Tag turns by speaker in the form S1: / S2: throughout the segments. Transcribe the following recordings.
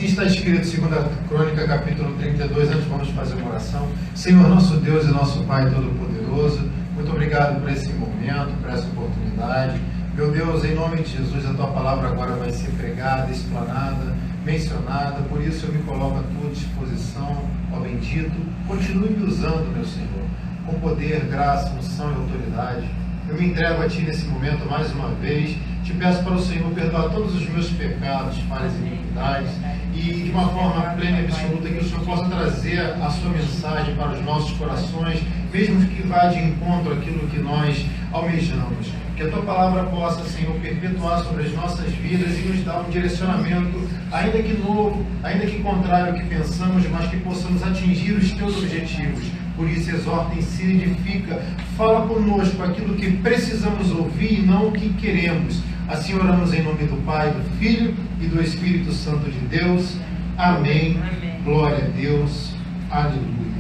S1: Está escrito, 2 Crônica, capítulo 32, antes vamos fazer uma oração. Senhor, nosso Deus e nosso Pai Todo-Poderoso, muito obrigado por esse momento, por essa oportunidade. Meu Deus, em nome de Jesus, a Tua palavra agora vai ser pregada, explanada, mencionada, por isso eu me coloco à Tua disposição, ó bendito. Continue me usando, meu Senhor, com poder, graça, unção e autoridade. Eu me entrego a Ti nesse momento mais uma vez. Te peço para o Senhor perdoar todos os meus pecados, falhas e iniquidades, e de uma forma plena e absoluta que o Senhor possa trazer a Sua mensagem para os nossos corações, mesmo que vá de encontro àquilo que nós almejamos. Que a Tua palavra possa, Senhor, perpetuar sobre as nossas vidas e nos dar um direcionamento, ainda que novo, ainda que contrário ao que pensamos, mas que possamos atingir os Teus objetivos. Por isso, exorta, ensina, edifica, fala conosco aquilo que precisamos ouvir e não o que queremos. Assim oramos em nome do Pai, do Filho e do Espírito Santo de Deus. Amém. Glória a Deus. Aleluia.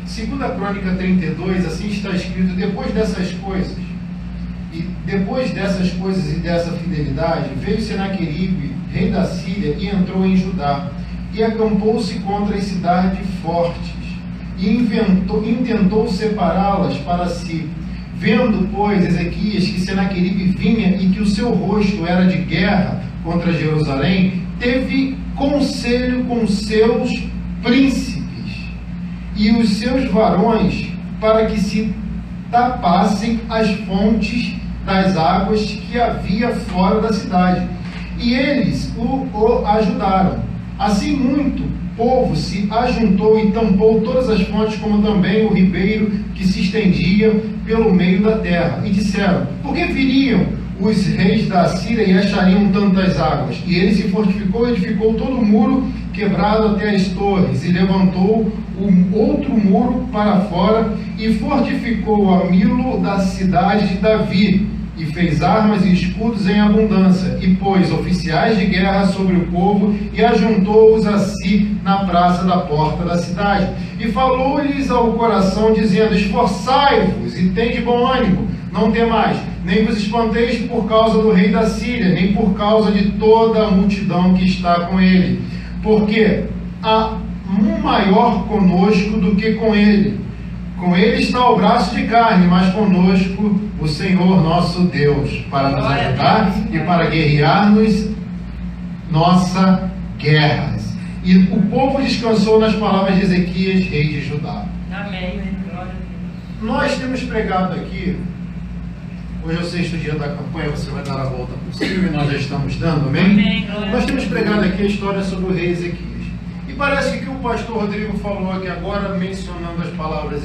S1: 2 Crônica 32, assim está escrito: depois dessas coisas e dessa fidelidade, veio Senaqueribe, rei da Síria, e entrou em Judá, e acampou-se contra as cidades fortes, e intentou separá-las para si. Vendo, pois, Ezequias que Senaqueribe vinha e que o seu rosto era de guerra contra Jerusalém, teve conselho com seus príncipes e os seus varões para que se tapassem as fontes das águas que havia fora da cidade. E eles o ajudaram. Assim muito povo se ajuntou e tampou todas as fontes, como também o ribeiro que se estendia pelo meio da terra. E disseram: por que viriam os reis da Síria e achariam tantas águas? E ele se fortificou e edificou todo o muro quebrado até as torres, e levantou outro muro para fora, e fortificou a Milo da cidade de Davi, e fez armas e escudos em abundância, e pôs oficiais de guerra sobre o povo, e ajuntou-os a si na praça da porta da cidade. E falou-lhes ao coração, dizendo: esforçai-vos e tende bom ânimo, não temais, nem vos espanteis por causa do rei da Síria, nem por causa de toda a multidão que está com ele, porque há um maior conosco do que com ele. Com ele está o braço de carne, mas conosco o Senhor nosso Deus, para nos ajudar e para guerrear-nos nossas guerras. E o povo descansou nas palavras de Ezequias, rei de Judá.
S2: Amém. Glória a Deus.
S1: Nós temos pregado aqui, hoje é o 6º dia da campanha, você vai dar a volta por cima, e nós já estamos dando, amém?
S2: Amém.
S1: Nós temos pregado aqui a história sobre o rei Ezequias. E parece que o pastor Rodrigo falou aqui agora, mencionando as palavras,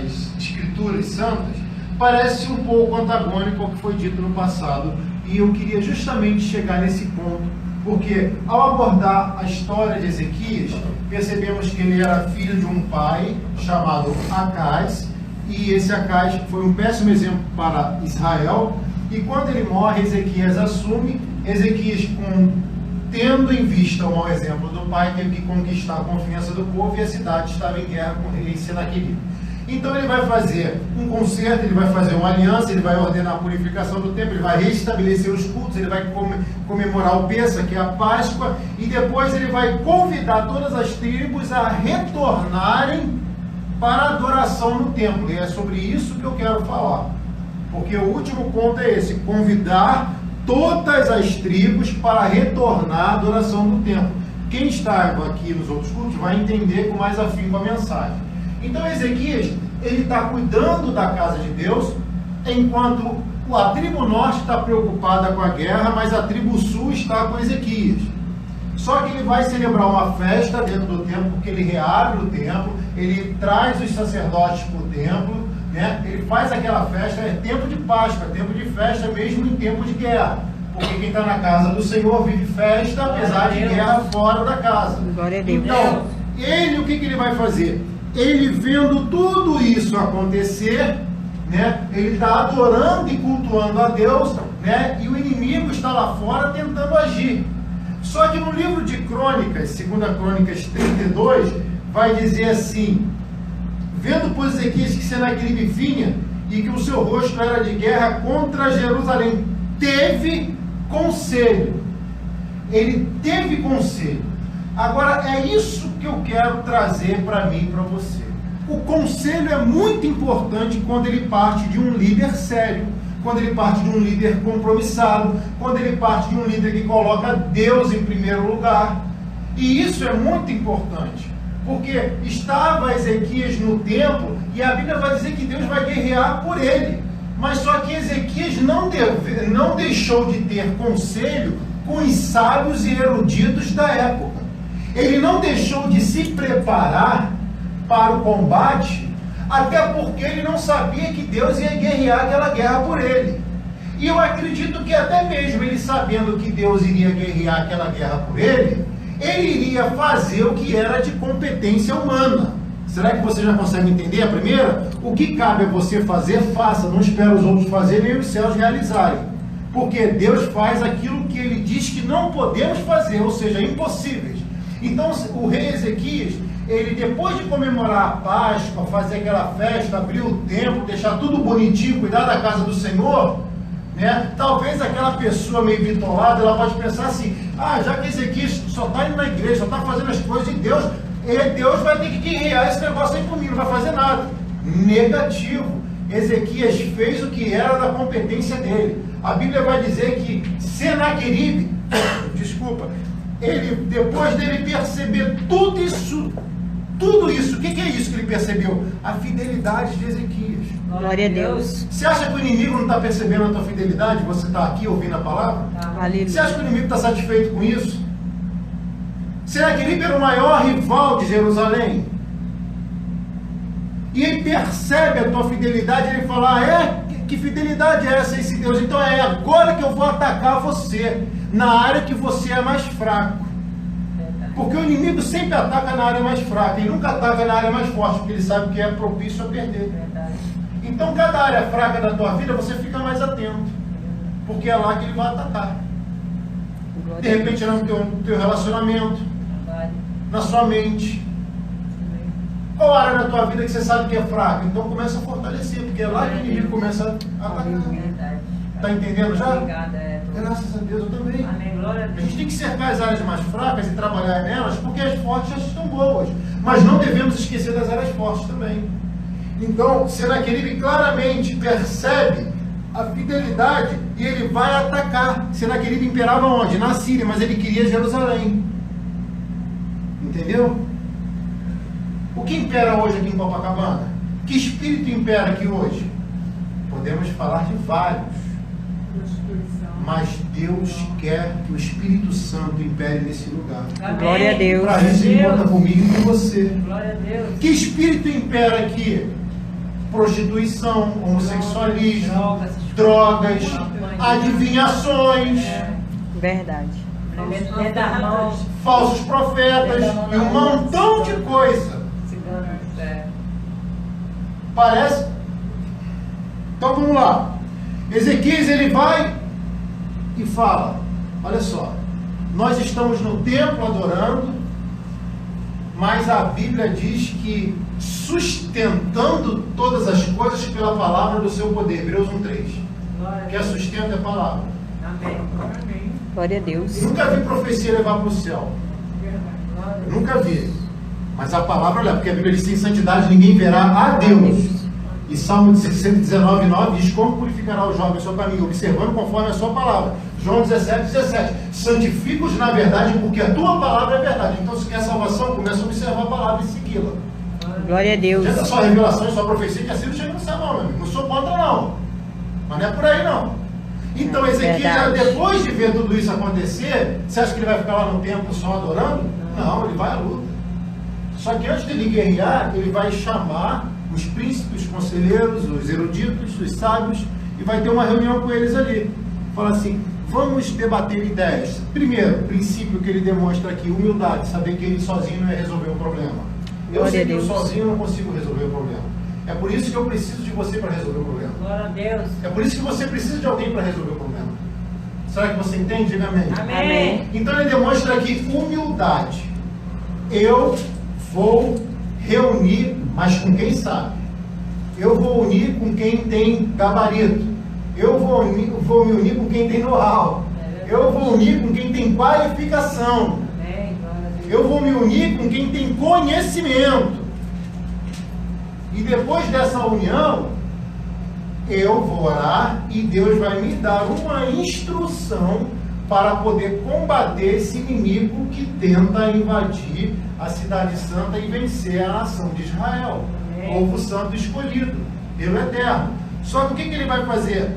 S1: as escrituras santas, parece um pouco antagônico ao que foi dito no passado. E eu queria justamente chegar nesse ponto, porque ao abordar a história de Ezequias, percebemos que ele era filho de um pai chamado Acaz, e esse Acaz foi um péssimo exemplo para Israel. E quando ele morre, Ezequias assume. Ezequias, tendo em vista o mau exemplo do pai, teve que conquistar a confiança do povo, e a cidade estava em guerra com o rei Senaqueribe. Então ele vai fazer um concerto, ele vai fazer uma aliança, ele vai ordenar a purificação do templo, ele vai restabelecer os cultos, ele vai comemorar o Pêssah, que é a Páscoa, e depois ele vai convidar todas as tribos a retornarem para a adoração no templo. E é sobre isso que eu quero falar, porque o último ponto é esse: convidar todas as tribos para retornar à adoração do templo. Quem estava aqui nos outros cultos vai entender com mais afinco a mensagem. Então Ezequias, ele está cuidando da casa de Deus, enquanto a tribo norte está preocupada com a guerra, mas a tribo sul está com Ezequias. Só que ele vai celebrar uma festa dentro do templo, porque ele reabre o templo, ele traz os sacerdotes para o templo, né? Ele faz aquela festa, é tempo de Páscoa, tempo de festa mesmo em tempo de guerra. Porque quem está na casa do Senhor vive festa, apesar de guerra fora da casa.
S2: Glória a Deus.
S1: Então, ele, o que ele vai fazer? Ele, vendo tudo isso acontecer, né? Ele está adorando e cultuando a Deus, né? E o inimigo está lá fora tentando agir. Só que no livro de Crônicas, 2 Crônicas 32, vai dizer assim: vendo, pois, Ezequias que Senaqueribe vinha e que o seu rosto era de guerra contra Jerusalém, teve conselho. Ele teve conselho. Agora, é isso que eu quero trazer para mim e para você. O conselho é muito importante quando ele parte de um líder sério, quando ele parte de um líder compromissado, quando ele parte de um líder que coloca Deus em primeiro lugar. E isso é muito importante, porque estava Ezequias no templo e a Bíblia vai dizer que Deus vai guerrear por ele. Mas só que Ezequias não deixou de ter conselho com os sábios e eruditos da época. Ele não deixou de se preparar para o combate, até porque ele não sabia que Deus ia guerrear aquela guerra por ele. E eu acredito que até mesmo ele sabendo que Deus iria guerrear aquela guerra por ele iria fazer o que era de competência humana. Será que você já consegue entender a primeira? O que cabe a você fazer, faça. Não espera os outros fazerem nem os céus realizarem. Porque Deus faz aquilo que ele diz que não podemos fazer, ou seja, impossíveis. Então o rei Ezequias, ele depois de comemorar a Páscoa, fazer aquela festa, abrir o templo, deixar tudo bonitinho, cuidar da casa do Senhor, né? Talvez aquela pessoa meio bitolada, ela pode pensar assim, já que Ezequias só está indo na igreja, só está fazendo as coisas de Deus, Deus vai ter que guerrear esse negócio aí comigo, não vai fazer nada. Negativo. Ezequias fez o que era da competência dele. A Bíblia vai dizer que Senaqueribe, ele, depois dele perceber tudo isso, o que é isso que ele percebeu? A fidelidade de Ezequias.
S2: Glória a Deus.
S1: Você acha que o inimigo não está percebendo a tua fidelidade? Você está aqui ouvindo a palavra?
S2: Aleluia.
S1: Você acha que o inimigo está satisfeito com isso? Senaqueribe era o maior rival de Jerusalém. E ele percebe a tua fidelidade, ele fala, que fidelidade é essa, esse Deus? Então é agora que eu vou atacar você, na área que você é mais fraco. Porque o inimigo sempre ataca na área mais fraca, ele nunca ataca na área mais forte, porque ele sabe que é propício a perder. Então cada área fraca da tua vida, você fica mais atento, porque é lá que ele vai atacar. De repente é no teu relacionamento, na sua mente. Qual área da tua vida que você sabe que é fraca? Então começa a fortalecer, porque é lá que o inimigo começa a atacar. Está entendendo já? Graças a Deus, eu também. A gente tem que cercar as áreas mais fracas e trabalhar nelas, porque as fortes já estão boas. Mas não devemos esquecer das áreas fortes também. Então, Senaqueribe claramente percebe a fidelidade e ele vai atacar. Senaqueribe imperava onde? Na Síria, mas ele queria Jerusalém. Entendeu? O que impera hoje aqui em Copacabana? Que espírito impera aqui hoje? Podemos falar de vários. Mas Deus quer que o Espírito Santo impere nesse lugar.
S2: Amém. Glória a Deus.
S1: Para isso ele conta comigo e com você.
S2: Glória a Deus.
S1: Que espírito impera aqui? Prostituição, homossexualismo, drogas, adivinhações.
S2: Verdade.
S1: Falsos profetas e um montão de coisa. Parece? Então vamos lá. Ezequias ele vai e fala, olha só, nós estamos no templo adorando, mas a Bíblia diz que sustentando todas as coisas pela palavra do seu poder, Hebreus 1:3, que a sustenta a palavra.
S2: Amém. Glória a Deus.
S1: Eu nunca vi profecia levar para o céu, eu nunca vi, mas a palavra, olha, porque a Bíblia diz, sem santidade ninguém verá a Deus. E Salmo 119:9 diz, como purificará o jovem o seu caminho, observando conforme a sua palavra. João 17:17, santifica-os na verdade, porque a tua palavra é verdade. Então, se quer salvação, começa a observar a palavra e segui-la.
S2: Glória a Deus.
S1: Não adianta só revelação e só profecia, que assim não chega no céu, não, meu amigo. Não sou contra, não. Mas não é por aí, não. Então, Ezequias, depois de ver tudo isso acontecer, você acha que ele vai ficar lá no templo só adorando? Não, ele vai à luta. Só que antes dele guerrear, ele vai chamar os príncipes, os conselheiros, os eruditos, os sábios, e vai ter uma reunião com eles ali. Fala assim, vamos debater ideias. Primeiro, princípio que ele demonstra aqui, humildade, saber que ele sozinho não ia resolver o problema. Eu sei que eu sozinho não consigo resolver o problema. É por isso que eu preciso de você para resolver o problema.
S2: Glória a Deus.
S1: É por isso que você precisa de alguém para resolver o problema. Será que você entende? Diga amém.
S2: Amém.
S1: Então ele demonstra aqui humildade. Eu vou reunir, mas com quem sabe. Eu vou unir com quem tem gabarito. Eu vou me unir com quem tem know-how. Eu vou unir com quem tem qualificação. Eu vou me unir com quem tem conhecimento. E depois dessa união, eu vou orar e Deus vai me dar uma instrução para poder combater esse inimigo que tenta invadir a cidade santa e vencer a nação de Israel. Povo santo escolhido pelo Eterno. Só que o que ele vai fazer?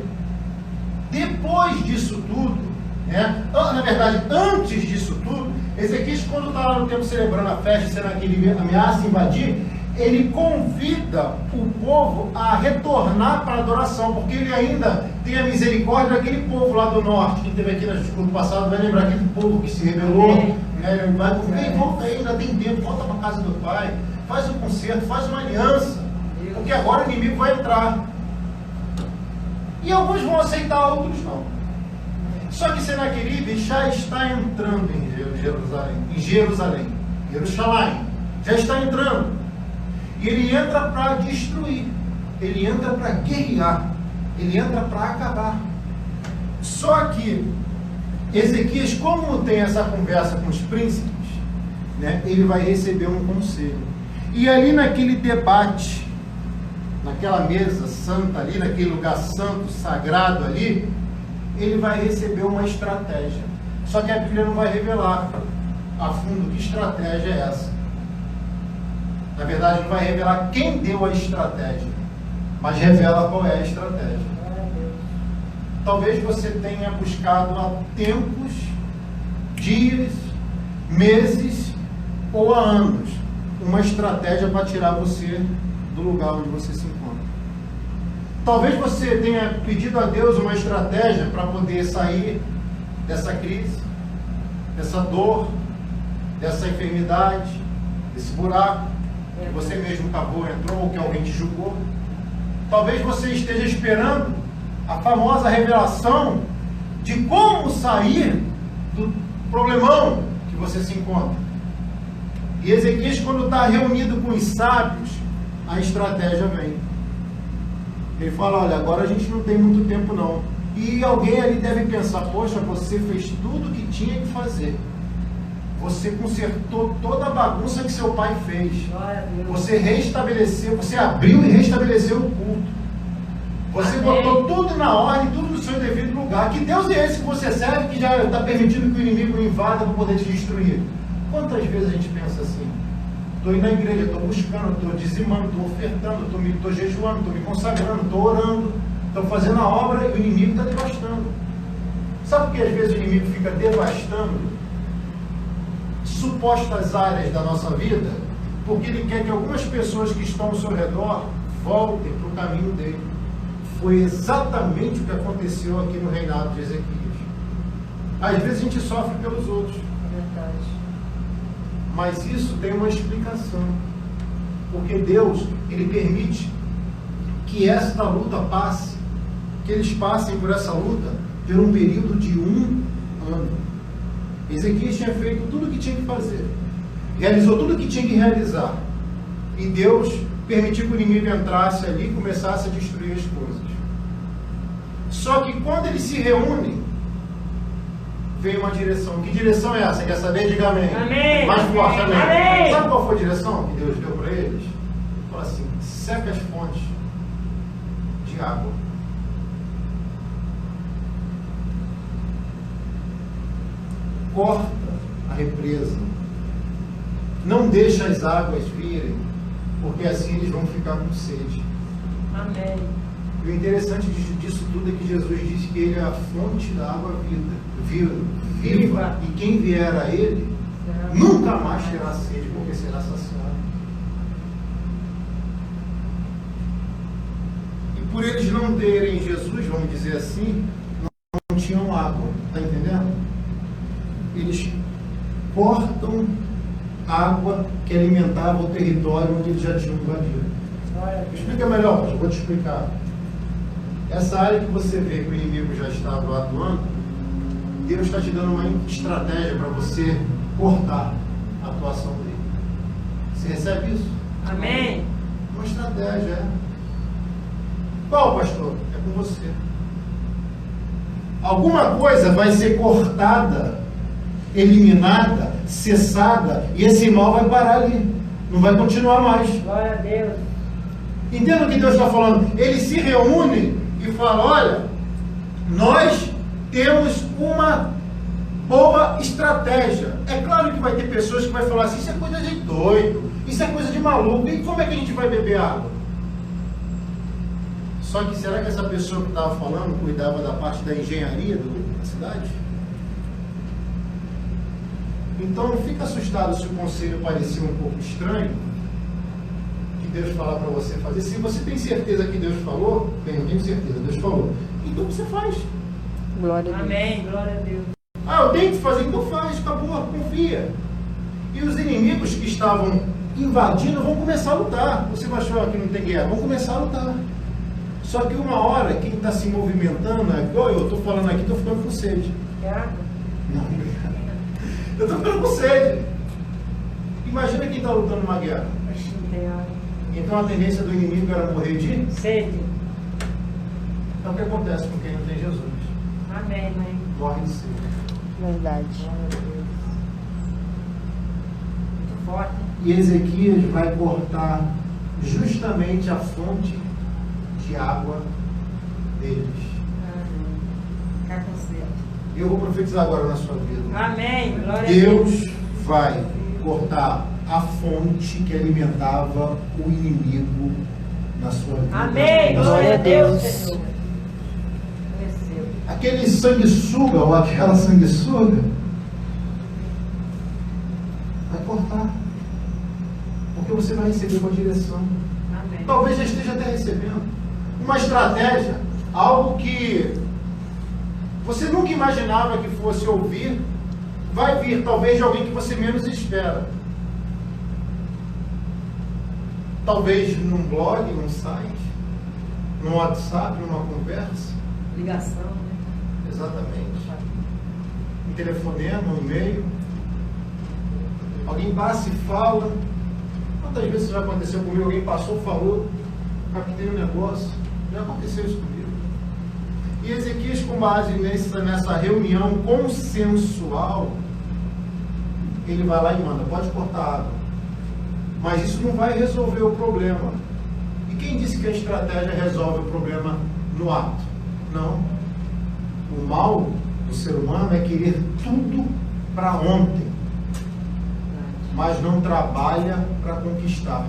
S1: Depois disso tudo, né? Na verdade, antes disso tudo, Ezequias, quando está lá no templo celebrando a festa, sendo aquele ameaça invadir, ele convida o povo a retornar para a adoração, porque ele ainda tem a misericórdia daquele povo lá do norte. Quem esteve aqui no estudo passado vai lembrar aquele povo que se rebelou, né? Ele vai convidar, volta aí, ainda tem tempo, volta para a casa do pai, faz um concerto, faz uma aliança, porque agora o inimigo vai entrar. E alguns vão aceitar, outros não. Só que Senaqueribe já está entrando em Jerusalém, já está entrando. E ele entra para destruir, ele entra para guerrear, ele entra para acabar. Só que Ezequias, como tem essa conversa com os príncipes, né, ele vai receber um conselho. E ali naquele debate, naquela mesa santa ali, naquele lugar santo, sagrado ali, ele vai receber uma estratégia. Só que a Bíblia não vai revelar a fundo que estratégia é essa. Na verdade, não vai revelar quem deu a estratégia, mas revela qual é a estratégia. Talvez você tenha buscado há tempos, dias, meses ou há anos uma estratégia para tirar você do lugar onde você se encontra. Talvez você tenha pedido a Deus uma estratégia para poder sair dessa crise, dessa dor, dessa enfermidade, desse buraco que você mesmo cavou, entrou, ou que alguém te julgou. Talvez você esteja esperando a famosa revelação de como sair do problemão que você se encontra. E Ezequias, quando está reunido com os sábios, a estratégia vem. Ele fala, olha, agora a gente não tem muito tempo não. E alguém ali deve pensar, poxa, você fez tudo o que tinha que fazer. Você consertou toda a bagunça que seu pai fez. Você restabeleceu, você abriu e restabeleceu o culto. Você botou tudo na ordem, tudo no seu devido lugar. Que Deus é esse que você serve, que já está permitindo que o inimigo invada para poder te destruir? Quantas vezes a gente pensa assim? Estou indo na igreja, estou buscando, estou dizimando, estou ofertando, estou jejuando, estou me consagrando, estou orando, estou fazendo a obra e o inimigo está devastando. Sabe por que às vezes o inimigo fica devastando supostas áreas da nossa vida? Porque ele quer que algumas pessoas que estão ao seu redor voltem para o caminho dele. Foi exatamente o que aconteceu aqui no reinado de Ezequias. Às vezes a gente sofre pelos outros. É verdade. Mas isso tem uma explicação. Porque Deus, Ele permite que esta luta passe, que eles passem por essa luta por um período de 1 ano. Ezequias tinha feito tudo o que tinha que fazer, realizou tudo o que tinha que realizar, e Deus permitiu que o inimigo entrasse ali e começasse a destruir as coisas. Só que quando eles se reúnem, veio uma direção. Que direção é essa? Quer saber? Diga amém.
S2: Amém.
S1: Mais forte, amém.
S2: Amém.
S1: Sabe qual foi a direção que Deus deu para eles? Fala assim, seca as fontes de água. Corta a represa. Não deixa as águas virem, porque assim eles vão ficar com sede.
S2: Amém.
S1: E o interessante disso tudo é que Jesus disse que Ele é a fonte da água viva. E quem vier a Ele nunca mais terá sede, porque será saciado. E por eles não terem Jesus, vamos dizer assim, não tinham água. Está entendendo? Eles cortam água que alimentava o território onde eles já tinham invadido. Explica melhor, pastor, vou te explicar. Essa área que você vê que o inimigo já estava atuando, Deus está te dando uma estratégia para você cortar a atuação dele. Você recebe isso?
S2: Amém.
S1: Uma estratégia, é. Qual, pastor? É com você. Alguma coisa vai ser cortada, eliminada, cessada e esse mal vai parar ali, não vai continuar mais.
S2: Glória a Deus.
S1: Entenda o que Deus está falando. Eles se reúnem e falam: olha, nós temos uma boa estratégia. É claro que vai ter pessoas que vão falar assim: isso é coisa de doido, isso é coisa de maluco, e como é que a gente vai beber água? Só que será que essa pessoa que estava falando cuidava da parte da engenharia da cidade? Então não fica assustado se o conselho parecer um pouco estranho, que Deus falar para você fazer. Se você tem certeza que Deus falou, bem, eu tenho certeza, Deus falou, então você faz.
S3: Glória a Deus.
S2: Amém. Glória a Deus.
S1: Ah, eu tenho que fazer, então faz, acabou, confia. E os inimigos que estavam invadindo vão começar a lutar. Você vai achar que não tem guerra, vão começar a lutar. Só que uma hora, quem está se movimentando, é igual eu estou falando aqui, estou ficando com sede.
S2: Quer água?
S1: Não, eu estou ficando com sede. Imagina quem está lutando numa guerra.
S2: Oxi, não tem água.
S1: Então a tendência do inimigo era morrer de...
S2: Sede.
S1: É o que acontece com quem não tem Jesus.
S2: Amém, mãe.
S1: Morre de sede.
S3: Verdade.
S2: Glória a Deus. Muito forte.
S1: E Ezequias vai cortar justamente a fonte de água deles.
S2: Amém. Ficar com sede.
S1: E eu vou profetizar agora na sua vida.
S2: Amém. Glória a Deus.
S1: Deus vai cortar a fonte que alimentava o inimigo na sua vida.
S2: Amém. Glória a Deus, Senhor. Receba.
S1: Aquele sanguessuga ou aquela sanguessuga vai cortar. Porque você vai receber uma direção.
S2: Amém.
S1: Talvez já esteja até recebendo uma estratégia, algo que você nunca imaginava que fosse ouvir, vai vir talvez de alguém que você menos espera. Talvez num blog, num site, num WhatsApp, numa conversa.
S2: Ligação, né?
S1: Exatamente. Um telefonema, um e-mail. Alguém passa e fala. Quantas vezes isso já aconteceu comigo? Alguém passou, falou, captei um negócio. Já aconteceu isso comigo. E Ezequias, com base nessa reunião consensual, ele vai lá e manda: pode cortar a água. Mas isso não vai resolver o problema. E quem disse que a estratégia resolve o problema no ato? Não. O mal do ser humano é querer tudo para ontem, mas não trabalha para conquistar.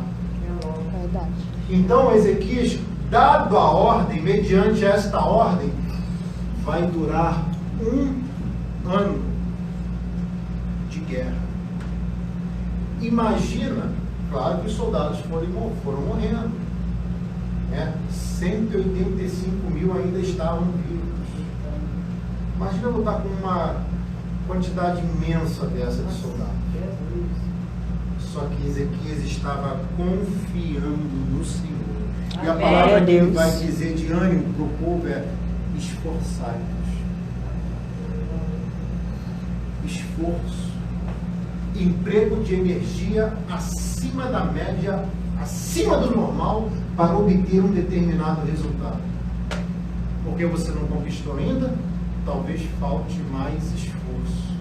S3: Verdade.
S1: Então Ezequias, dado a ordem, mediante esta ordem, vai durar 1 ano de guerra. Imagina, claro que os soldados foram morrendo, né? 185 mil ainda estavam vivos. Imagina lutar com uma quantidade imensa dessa de soldados. Só que Ezequias estava confiando no Senhor. E a
S2: Amém.
S1: palavra que ele
S3: Deus.
S1: vai dizer de ânimo para o povo é: esforçai-vos. Esforço. Emprego de energia acima da média, acima do normal, para obter um determinado resultado. Porque você não conquistou ainda, talvez falte mais esforço.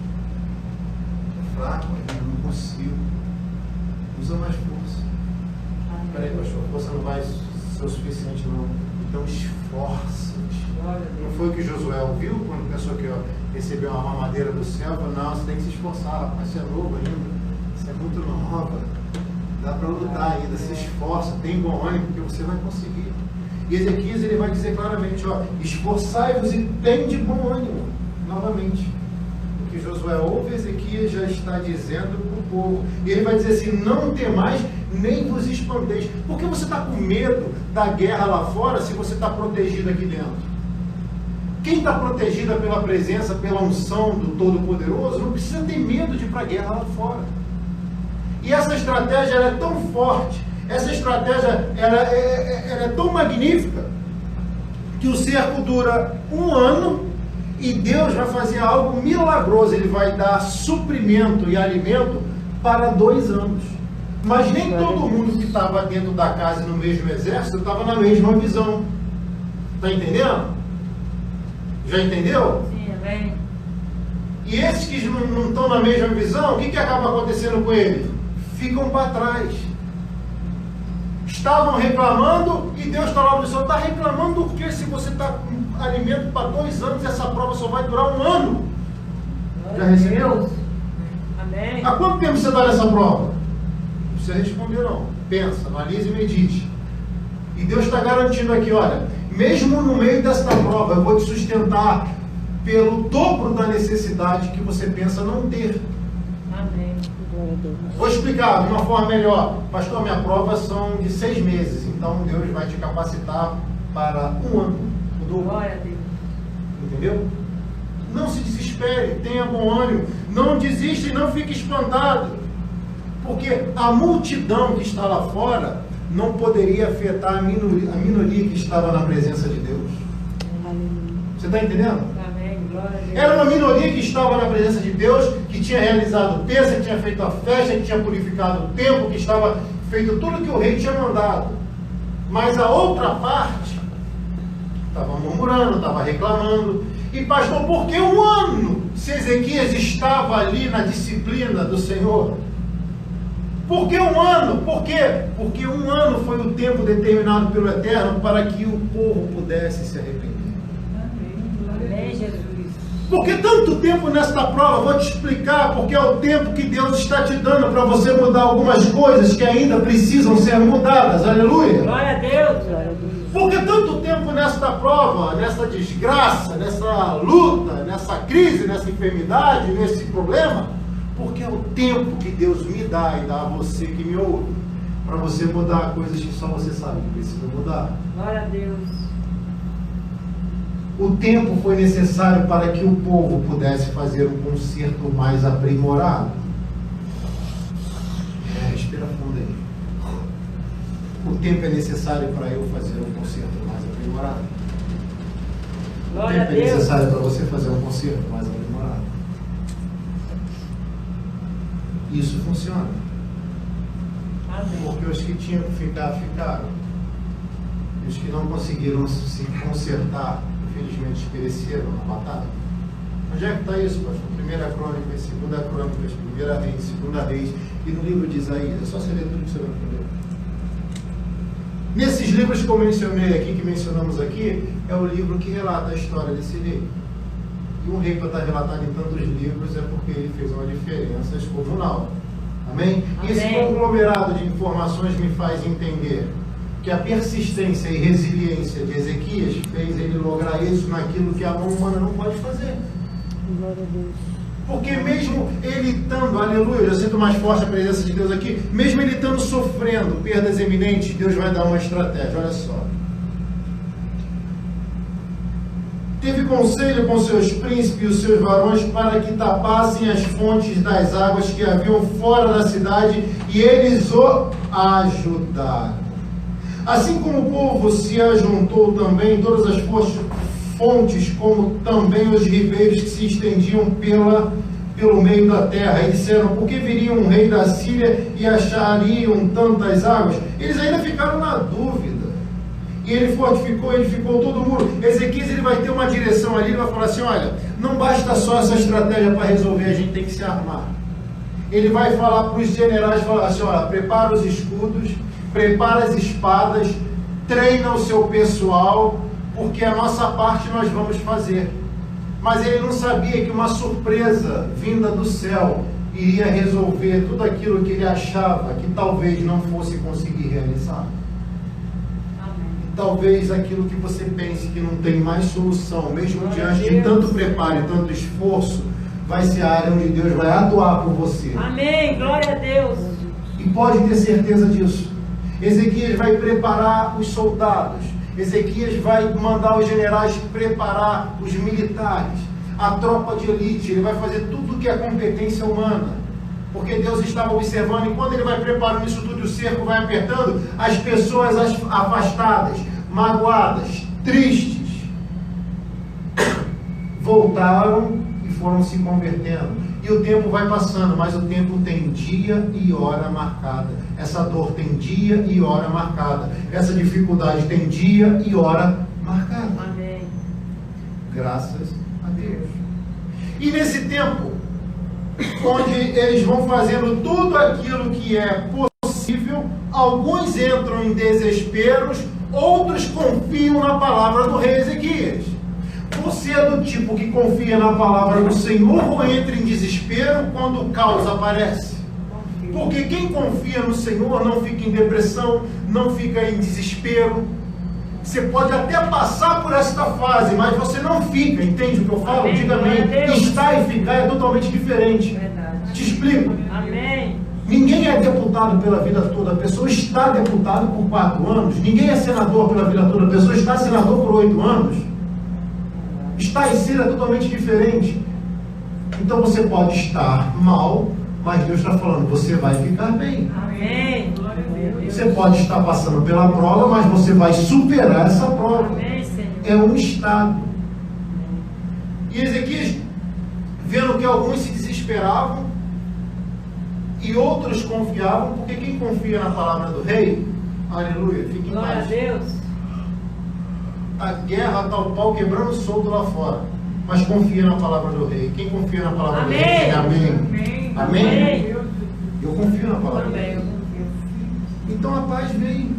S1: Estou fraco ainda, não consigo. Usa mais força. Peraí, pastor, força não vai ser o suficiente não. Então esforça-te.
S2: Glória a
S1: Não
S2: Deus.
S1: foi o que Josué ouviu quando pensou que recebeu uma mamadeira do céu? Falou: não, você tem que se esforçar, rapaz, você é novo ainda, você é muito nova, dá para lutar ainda, se esforça, tem bom ânimo, porque você vai conseguir. E Ezequias, ele vai dizer claramente: ó, esforçai-vos e tem de bom ânimo. Novamente, o que Josué ouve, Ezequias já está dizendo para o povo. E ele vai dizer assim: não temais, nem vos espanteis. Por que você está com medo da guerra lá fora se você está protegido aqui dentro? Quem está protegida pela presença, pela unção do Todo-Poderoso, não precisa ter medo de ir para a guerra lá fora. E essa estratégia ela é tão forte, essa estratégia ela é tão magnífica, que o cerco dura 1 ano e Deus vai fazer algo milagroso. Ele vai dar suprimento e alimento para 2 anos. Mas nem todo mundo que estava dentro da casa e no mesmo exército estava na mesma visão. Está entendendo? Já entendeu?
S2: Sim, amém.
S1: E esses que não estão na mesma visão, o que acaba acontecendo com eles? Ficam para trás. Estavam reclamando e Deus está lá no céu. Está reclamando do que se você está com alimento para 2 anos, essa prova só vai durar 1 ano? Já recebeu?
S2: Amém.
S1: Há quanto tempo você está nessa prova? Não precisa responder não. Pensa, analise e medite. E Deus está garantindo aqui, olha, mesmo no meio desta prova, eu vou te sustentar pelo dobro da necessidade que você pensa não ter.
S2: Amém.
S3: Glória a Deus.
S1: Vou explicar de uma forma melhor. Pastor, minha prova são de 6 meses, então Deus vai te capacitar para 1 ano. O dobro.
S2: Glória a Deus.
S1: Entendeu? Não se desespere, tenha bom ânimo, não desista e não fique espantado, porque a multidão que está lá fora não poderia afetar a minoria que estava na presença de Deus.
S3: Aleluia.
S1: Você está entendendo?
S2: Amém. Glória a Deus.
S1: Era uma minoria que estava na presença de Deus, que tinha realizado peça, que tinha feito a festa, que tinha purificado o templo, que estava feito tudo que o rei tinha mandado. Mas a outra parte estava murmurando, estava reclamando. E pastor, por que 1 ano se Ezequias estava ali na disciplina do Senhor? Por que 1 ano? Por quê? Porque 1 ano foi o tempo determinado pelo Eterno para que o povo pudesse se arrepender.
S2: Amém, Jesus.
S1: Por que tanto tempo nesta prova? Vou te explicar, porque é o tempo que Deus está te dando para você mudar algumas coisas que ainda precisam ser mudadas. Aleluia!
S2: Glória a Deus.
S3: Glória a Deus.
S1: Por que tanto tempo nesta prova, nessa desgraça, nessa luta, nessa crise, nessa enfermidade, nesse problema? Porque é o tempo que Deus me dá e dá a você que me ouve, para você mudar coisas que só você sabe que precisa mudar.
S2: Glória a Deus.
S1: O tempo foi necessário para que o povo pudesse fazer um concerto mais aprimorado. Respira fundo aí. O tempo é necessário para eu fazer um concerto mais aprimorado. O
S2: Glória a
S1: tempo é
S2: Deus.
S1: necessário para você fazer um concerto mais aprimorado. Isso funciona.
S2: Amém.
S1: Porque os que tinham que ficar, ficaram. E os que não conseguiram se consertar, infelizmente pereceram na batalha. Onde é que está isso, pastor? 1 Crônicas, 2 Crônicas, 1 Reis, 2 Reis. E no livro de Isaías, é só você ler tudo que você vai entender. Nesses livros que eu mencionei aqui, que mencionamos aqui, é o livro que relata a história desse rei. E um rei, para estar relatado em tantos livros, é porque ele fez uma diferença descomunal. Amém? E esse
S2: Amém.
S1: conglomerado de informações me faz entender que a persistência e resiliência de Ezequias fez ele lograr isso naquilo que a mão humana não pode fazer.
S3: Glória a Deus.
S1: Porque mesmo ele estando, aleluia, eu sinto mais forte a presença de Deus aqui, mesmo ele estando sofrendo perdas eminentes, Deus vai dar uma estratégia, olha só. Teve conselho com seus príncipes e os seus varões para que tapassem as fontes das águas que haviam fora da cidade, e eles o ajudaram. Assim como o povo se ajuntou também, todas as fontes, como também os ribeiros que se estendiam pelo meio da terra, e disseram: por que viria um rei da Síria e achariam tantas águas? Eles ainda ficaram na dúvida. E ele fortificou, edificou todo o muro. Ezequias, ele vai ter uma direção ali, ele vai falar assim: olha, não basta só essa estratégia para resolver, a gente tem que se armar. Ele vai falar para os generais, falar assim: olha, prepara os escudos, prepara as espadas, treina o seu pessoal, porque a nossa parte nós vamos fazer. Mas ele não sabia que uma surpresa vinda do céu iria resolver tudo aquilo que ele achava que talvez não fosse conseguir realizar. Talvez aquilo que você pense que não tem mais solução, mesmo diante de tanto preparo e tanto esforço, vai ser a área onde Deus vai atuar por você.
S2: Amém. Glória a Deus.
S1: E pode ter certeza disso. Ezequias vai preparar os soldados. Ezequias vai mandar os generais preparar os militares, a tropa de elite. Ele vai fazer tudo que é competência humana. Porque Deus estava observando, e quando ele vai preparando isso tudo, o cerco vai apertando, as pessoas afastadas, magoadas, tristes, voltaram e foram se convertendo. E o tempo vai passando, mas o tempo tem dia e hora marcada. Essa dor tem dia e hora marcada. Essa dificuldade tem dia e hora marcada.
S2: Amém.
S1: Graças a Deus. E nesse tempo, onde eles vão fazendo tudo aquilo que é possível, alguns entram em desesperos, outros confiam na palavra do rei Ezequias. Você é do tipo que confia na palavra do Senhor ou entra em desespero quando o caos aparece? Porque quem confia no Senhor não fica em depressão, não fica em desespero. Você pode até passar por esta fase, mas você não fica, entende o que eu falo?
S2: Amém.
S1: Diga amém. Estar e ficar é totalmente diferente.
S2: Verdade.
S1: Te explico.
S2: Amém.
S1: Ninguém é deputado pela vida toda, a pessoa está deputado por 4 anos. Ninguém é senador pela vida toda, a pessoa está senador por 8 anos. Estar e ser é totalmente diferente. Então você pode estar mal, mas Deus está falando, você vai ficar bem.
S2: Amém. Glória a Deus.
S1: Você pode estar passando pela prova, mas você vai superar essa prova.
S2: Amém, Senhor.
S1: É um estado. E Ezequias, vendo que alguns se desesperavam e outros confiavam, porque quem confia na palavra do rei, aleluia, fica em
S2: Glória a
S1: paz.
S2: Deus.
S1: A guerra está o pau quebrando solto lá fora, mas confia na palavra do rei. Quem confia na palavra do rei, diga amém. Amém. Eu confio na palavra do
S2: Também,
S1: rei.
S2: eu confio.
S1: Então a paz vem.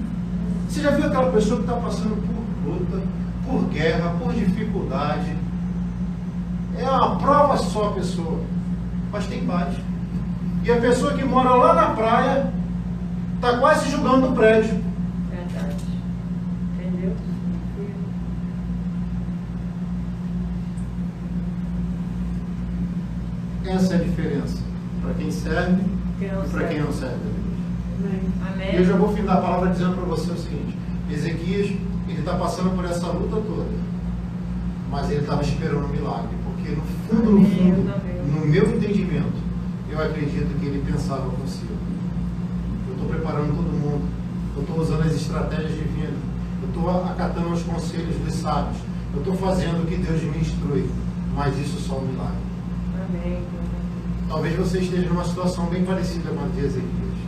S1: Você já viu aquela pessoa que está passando por luta, por guerra, por dificuldade? É uma prova só a pessoa, mas tem paz. E a pessoa que mora lá na praia está quase jogando o prédio.
S2: Verdade. Entendeu?
S1: Essa é a diferença para quem serve
S2: Quem não
S1: e para
S2: serve.
S1: quem não serve.
S2: Amém.
S1: E eu já vou findar a palavra dizendo para você o seguinte: Ezequias, ele está passando por essa luta toda, mas ele estava esperando um milagre, porque no fundo, no meu entendimento, eu acredito que ele pensava consigo. Eu estou preparando todo mundo, eu estou usando as estratégias divinas, eu estou acatando os conselhos dos sábios, eu estou fazendo o que Deus me instrui, mas isso só um milagre.
S2: Amém.
S1: Talvez você esteja numa situação bem parecida com a de Ezequias,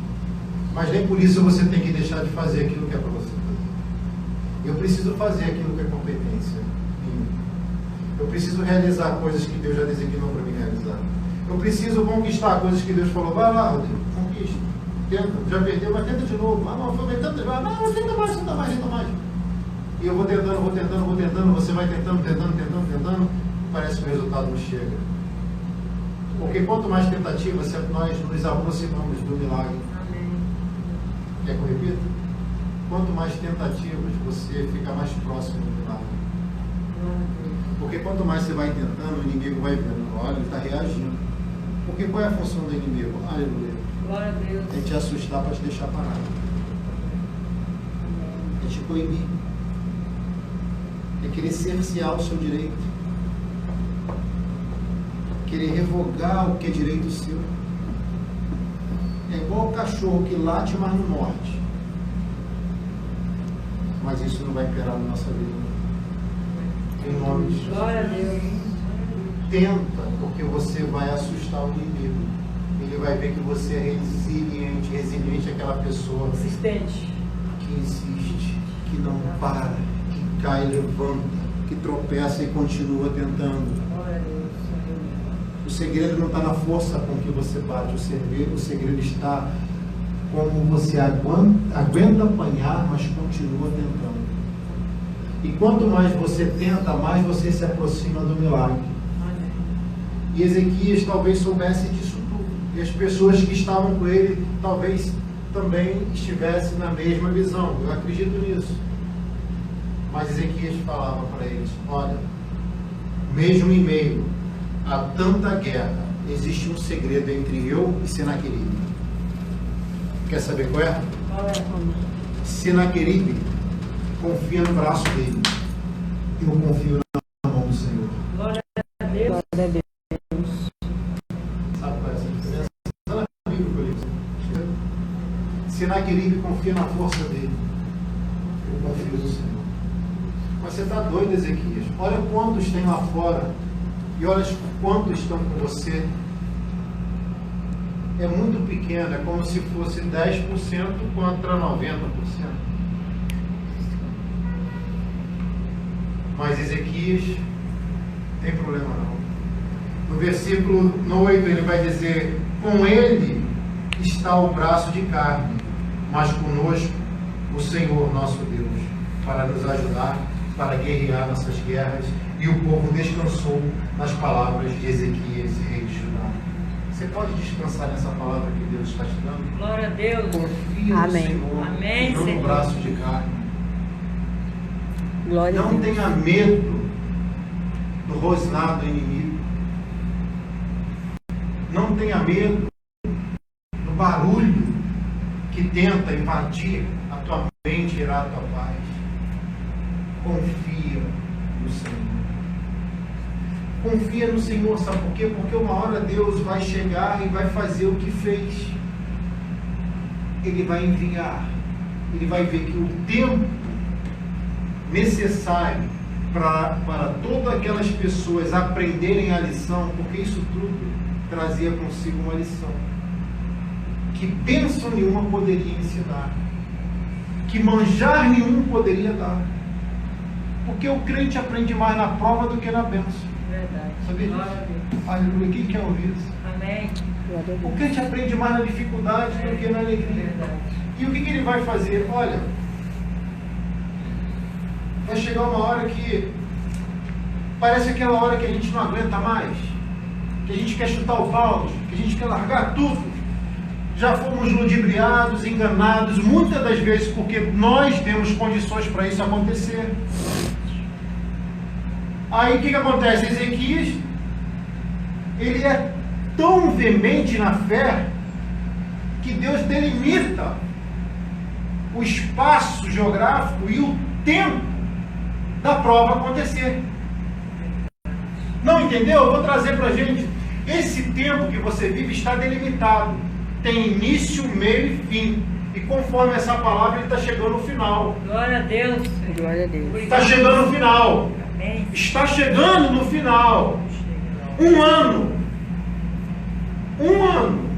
S1: mas nem por isso você tem que deixar de fazer aquilo que é para você fazer. Eu preciso fazer aquilo que é competência minha. Eu preciso realizar coisas que Deus já designou para mim realizar. Eu preciso conquistar coisas que Deus falou, vai lá, Rodrigo, conquista. Tenta, já perdeu, mas tenta de novo. Ah, não, foi tenta, não, tenta mais. E eu vou tentando, você vai tentando, parece que o resultado não chega. Porque quanto mais tentativas, nós nos aproximamos do milagre.
S2: Amém.
S1: Quer que eu repita? Quanto mais tentativas, você fica mais próximo do milagre. Porque quanto mais você vai tentando, o inimigo vai vendo, olha, ele está reagindo. Porque qual é a função do inimigo? Aleluia.
S2: Glória a Deus.
S1: É te assustar para te deixar parado. É te coibir. É querer cercear o seu direito. Querer revogar o que é direito seu. É igual o cachorro que late, mas não morde. Mas isso não vai imperar na nossa vida. Em nome de Jesus.
S2: Glória a Deus.
S1: Tenta, porque você vai assustar o inimigo. Ele vai ver que você é resiliente é aquela pessoa
S2: Consistente.
S1: que insiste, que não para, que cai, levanta, que tropeça e continua tentando.
S2: Glória a Deus.
S1: O segredo não está na força com que você bate, o segredo está como você aguenta apanhar, mas continua tentando. E quanto mais você tenta, mais você se aproxima do milagre.
S2: Amém.
S1: E Ezequias talvez soubesse disso tudo. E as pessoas que estavam com ele talvez também estivessem na mesma visão. Eu acredito nisso. Mas Ezequias falava para eles: olha, mesmo em meio a tanta guerra, existe um segredo entre eu e Senaqueribe. Quer saber qual é? Senaqueribe confia no braço dele. Eu confio na mão do Senhor.
S2: Glória a Deus.
S3: Glória a Deus.
S1: Sabe qual é essa diferença? Está na Bíblia que eu li. Senaqueribe confia na força dele. Eu confio no Senhor. Mas você está doido, Ezequias? Olha quantos tem lá fora. E olha quantos estão com você. É muito pequeno, é como se fosse 10% contra 90%. Mas Ezequias, tem problema não. No versículo 8 ele vai dizer: com ele está o braço de carne, mas conosco o Senhor nosso Deus, para nos ajudar, para guerrear nossas guerras. E o povo descansou nas palavras de Ezequias, rei de Judá. Você pode descansar nessa palavra que Deus está te dando?
S2: Glória a Deus.
S1: Confia no
S3: Amém.
S1: Senhor,
S2: Amém,
S1: não no
S2: Senhor.
S1: braço de carne.
S3: Glória a
S1: Não
S3: Deus.
S1: tenha medo do rosnado inimigo. Não tenha medo do barulho que tenta invadir a tua mente e tirar a tua paz. Confia no Senhor. Confia no Senhor, sabe por quê? Porque uma hora Deus vai chegar e vai fazer o que fez. Ele vai enviar. Ele vai ver que o tempo necessário para todas aquelas pessoas aprenderem a lição, porque isso tudo trazia consigo uma lição que bênção nenhuma poderia ensinar, que manjar nenhum poderia dar, porque o crente aprende mais na prova do que na bênção.
S2: Verdade.
S1: Sabia
S2: Glória a
S1: disso?
S2: Deus.
S1: Aleluia. Quem quer ouvir isso?
S2: Amém.
S3: Glória a
S1: O
S3: Deus.
S1: crente aprende mais na dificuldade do que na alegria.
S2: Verdade.
S1: E o que ele vai fazer? Olha, vai chegar uma hora que parece aquela hora que a gente não aguenta mais, que a gente quer chutar o balde, que a gente quer largar tudo. Já fomos ludibriados, enganados, muitas das vezes porque nós temos condições para isso acontecer. Aí o que acontece? Ezequias, ele é tão veemente na fé que Deus delimita o espaço geográfico e o tempo da prova acontecer. Não entendeu? Eu vou trazer para a gente. Esse tempo que você vive está delimitado. Tem início, meio e fim. E conforme essa palavra, ele está chegando no final.
S2: Glória a Deus. Senhor.
S3: Glória a Deus.
S1: Está chegando no final.
S2: Amém.
S1: Está chegando no final. Um ano. Um ano.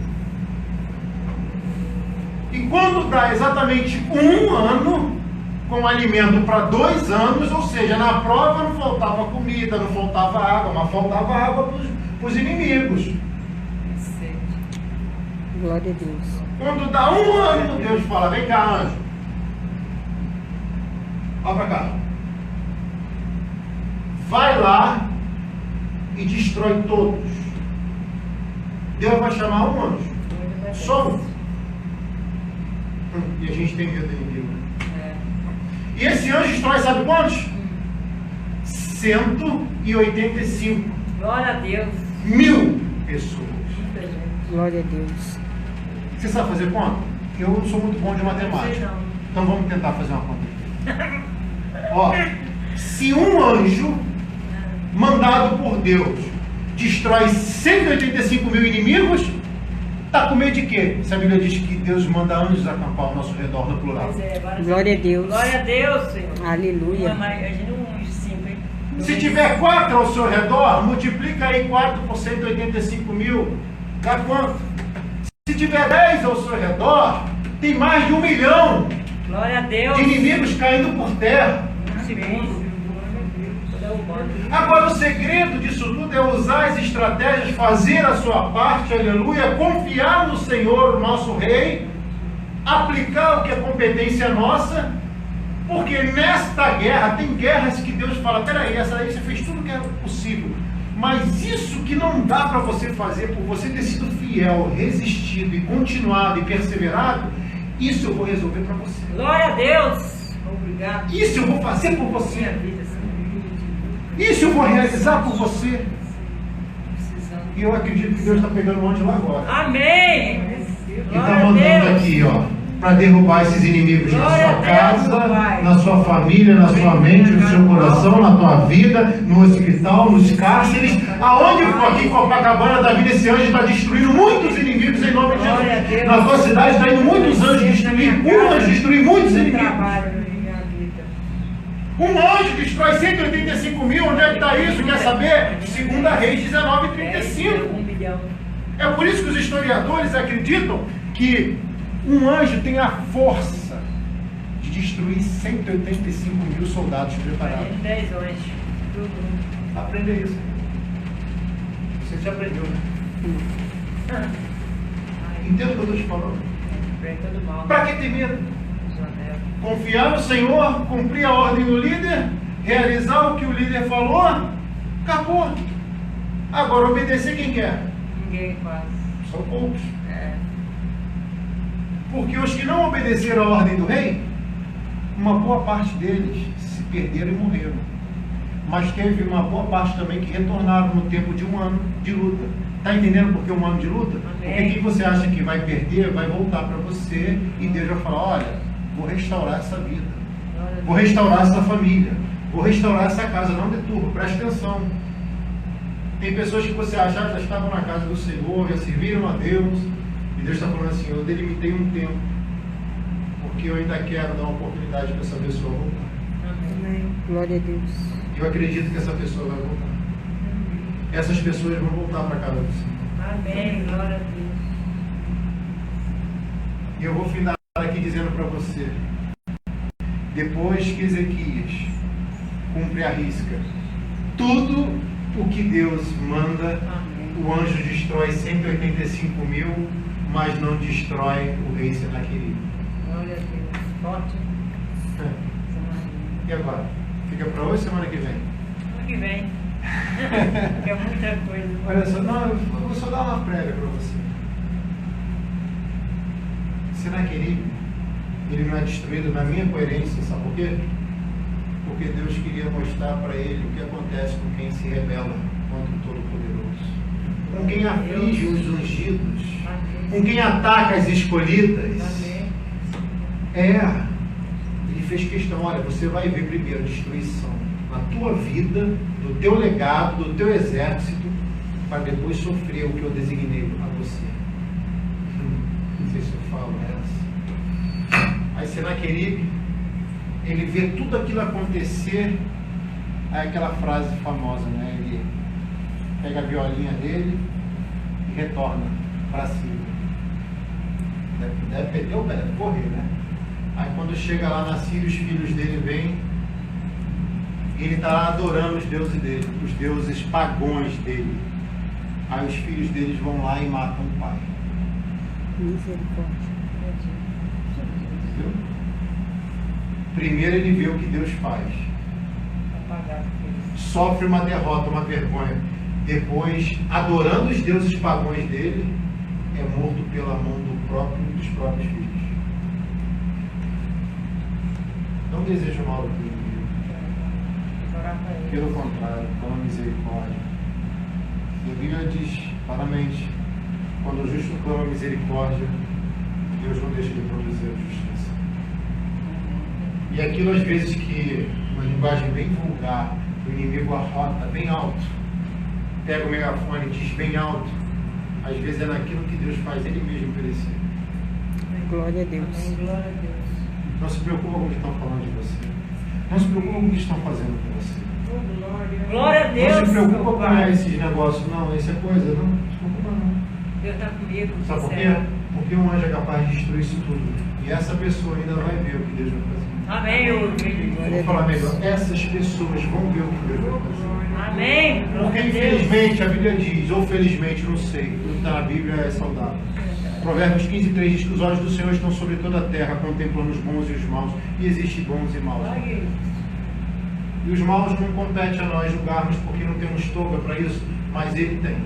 S1: E quando dá exatamente um ano, com alimento para 2 anos, ou seja, na prova não faltava comida, não faltava água, mas faltava água para os inimigos.
S3: Glória a Deus.
S1: Quando dá um ano, Deus fala: vem cá, anjo. Olha para cá. Vai lá e destrói todos. Deus vai chamar um anjo. Só um. E a gente tem medo do inimigo. E esse anjo destrói, sabe quantos? 185
S2: Glória a Deus.
S1: mil pessoas.
S3: Glória a Deus.
S1: Você sabe fazer conta? Eu não sou muito bom de matemática.
S2: Não.
S1: Então vamos tentar fazer uma conta. Ó, se um anjo mandado por Deus destrói 185 mil inimigos, está com medo de quê? Se a Bíblia diz que Deus manda anjos acampar ao nosso redor no plural.
S2: Pois é, agora
S3: Glória
S2: sim.
S3: a Deus.
S2: Glória a Deus, Senhor.
S3: Aleluia.
S2: Imagina uns 5, hein?
S1: Se tiver 4 ao seu redor, multiplica aí 4 por 185 mil. Dá quanto? Se tiver 10 ao seu redor, tem mais de 1 milhão
S2: Glória a Deus.
S1: de inimigos caindo por terra.
S2: Segundo.
S1: Agora, o segredo disso tudo é usar as estratégias, fazer a sua parte, aleluia, confiar no Senhor, o nosso Rei, aplicar o que é competência nossa, porque nesta guerra, tem guerras que Deus fala: peraí, essa aí você fez tudo que é possível, mas isso que não dá para você fazer, por você ter sido fiel, resistido e continuado e perseverado, isso eu vou resolver para você.
S2: Glória a Deus. Obrigado.
S1: Isso eu vou fazer por
S2: Minha
S1: você.
S2: vida, Senhor.
S1: Isso eu vou realizar por você.
S2: Precisando.
S1: E eu acredito que Deus está pegando um anjo lá agora.
S2: Amém.
S1: E está
S2: Glória a
S1: mandando
S2: Deus.
S1: aqui, ó, para derrubar esses inimigos na
S2: Glória
S1: sua
S2: a Deus,
S1: casa,
S2: meu Pai.
S1: na sua família, na sua mente, no seu coração, na tua vida, no hospital, nos cárceres, aonde for aqui em Copacabana, Davi, esse anjo está destruindo muitos inimigos em nome de
S2: Glória a
S1: Jesus.
S2: Deus.
S1: Na tua cidade está indo muitos anjos destruir, um anjo destruir muitos inimigos.
S2: Trabalho na minha vida.
S1: Um anjo destrói 185 mil, onde é que está isso? Quer saber? 2 Reis 19:35.
S2: 1 milhão.
S1: É por isso que os historiadores acreditam que um anjo tem a força de destruir 185 mil soldados preparados.
S2: 10 anjos. Tudo.
S1: Aprenda isso. Você já aprendeu, né? Entenda o que eu estou te falando. Para que ter medo? Confiar no Senhor, cumprir a ordem do líder, realizar o que o líder falou, acabou. Agora, obedecer quem quer?
S2: Ninguém faz.
S1: São poucos.
S2: É.
S1: Porque os que não obedeceram a ordem do rei, uma boa parte deles se perderam e morreram. Mas teve uma boa parte também que retornaram no tempo de um ano de luta. Está entendendo por que um ano de luta? Porque quem você acha que vai perder, vai voltar para você e Deus vai falar, olha, vou restaurar essa vida, vou restaurar essa família, vou restaurar essa casa, não deturpa, preste atenção. Tem pessoas que você acha já estavam na casa do Senhor, já serviram a Deus, e Deus está falando assim, eu delimitei um tempo, porque eu ainda quero dar uma oportunidade para essa pessoa voltar.
S3: Amém. Glória a Deus.
S1: Eu acredito que essa pessoa vai voltar. Essas pessoas vão voltar para a casa do Senhor.
S2: Amém. Glória a Deus.
S1: E eu vou findar aqui dizendo para você, depois que Ezequias cumpre a risca, tudo o que Deus manda, o anjo destrói 185 mil, mas não destrói o rei Senaqueribe.
S2: Glória a Deus. Forte.
S1: E agora? Fica para hoje, semana que vem?
S2: Semana que vem. É muita coisa.
S1: Olha só, não, eu vou só dar uma prévia para você. Senaqueribe, ele não é destruído na minha coerência, sabe por quê? Porque Deus queria mostrar para ele o que acontece com quem se rebela contra o Todo-Poderoso, com quem aflige os ungidos, com quem ataca as escolhidas. Ele fez questão, olha, você vai ver primeiro destruição na tua vida, no teu legado, do teu exército, para depois sofrer o que eu designei a você. Não sei se eu falo essa. Aí Senaqueribe, ele vê tudo aquilo acontecer, aí aquela frase famosa, né? Ele pega a violinha dele e retorna para cima. Deve perder o pé, deve correr, né? Aí quando chega lá na Síria, os filhos dele vêm, e ele está lá adorando os deuses dele, os deuses pagões dele. Aí os filhos deles vão lá e matam o pai.
S3: Misericórdia.
S1: Viu? Primeiro ele vê o que Deus faz. Sofre uma derrota, uma vergonha. Depois, adorando os deuses pagões dele, é morto pela mão dos próprios filhos. Não desejo mal do inimigo. Pelo contrário, pela misericórdia. E a Bíblia diz claramente, quando o justo clama misericórdia, Deus não deixa de produzir a justiça. E aquilo às vezes que, uma linguagem bem vulgar, o inimigo arrota bem alto, pega o megafone e diz bem alto, às vezes é naquilo que Deus faz Ele mesmo perecer.
S3: Glória a Deus.
S2: Glória a Deus.
S1: Não se preocupa com o que estão falando de você. Não se preocupa com o que estão fazendo com você.
S2: Glória a Deus.
S1: Não se preocupa com esses negócios, não, isso é coisa, não se preocupa não.
S2: Deus está comigo.
S1: Sabe por quê? Porque um anjo é capaz de destruir isso tudo. E essa pessoa ainda vai ver o que Deus vai fazer.
S2: Amém.
S1: Vou falar melhor, essas pessoas vão ver o que Deus vai fazer.
S2: Amém.
S1: Porque infelizmente a Bíblia diz, ou felizmente, não sei, tudo que está na Bíblia é saudável. Provérbios 15:3 diz que os olhos do Senhor estão sobre toda a terra, contemplando os bons e os maus, e existem bons e maus. E os maus não compete a nós julgarmos, porque não temos toga para isso, mas Ele tem.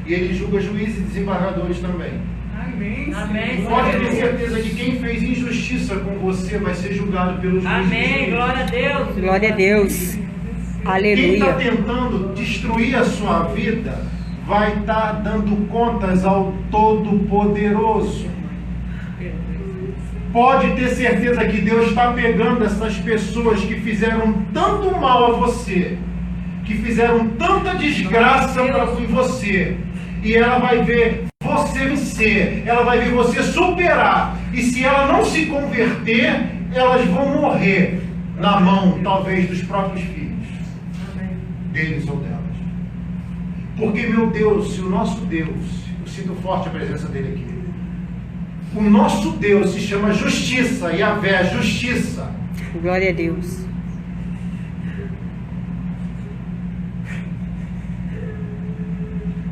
S1: E Ele julga juízes e desembargadores também.
S2: Amém.
S1: Pode ter certeza que quem fez injustiça com você vai ser julgado pelos juízes.
S2: Amém. Glória a Deus.
S3: Glória a Deus.
S1: Quem está
S3: Aleluia.
S1: tentando destruir a sua vida vai estar dando contas ao Todo-Poderoso. Pode ter certeza que Deus está pegando essas pessoas que fizeram tanto mal a você, que fizeram tanta desgraça em você, e ela vai ver você vencer, ela vai ver você superar, e se ela não se converter, elas vão morrer na mão, talvez, dos próprios filhos, deles ou delas. Porque, meu Deus, se o nosso Deus, eu sinto forte a presença dele aqui, o nosso Deus se chama Justiça, Yahvé, Justiça.
S3: Glória a Deus.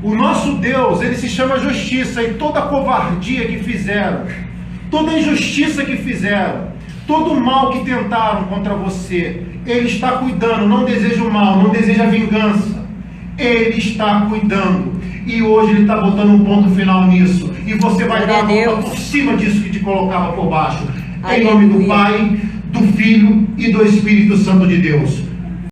S1: O nosso Deus, ele se chama justiça, e toda a covardia que fizeram, toda a injustiça que fizeram, todo o mal que tentaram contra você, ele está cuidando, não deseja o mal, não deseja vingança. Ele está cuidando. E hoje ele está botando um ponto final nisso. E você vai dar a volta por cima disso que te colocava por baixo. Em nome do Pai, do Filho e do Espírito Santo de Deus.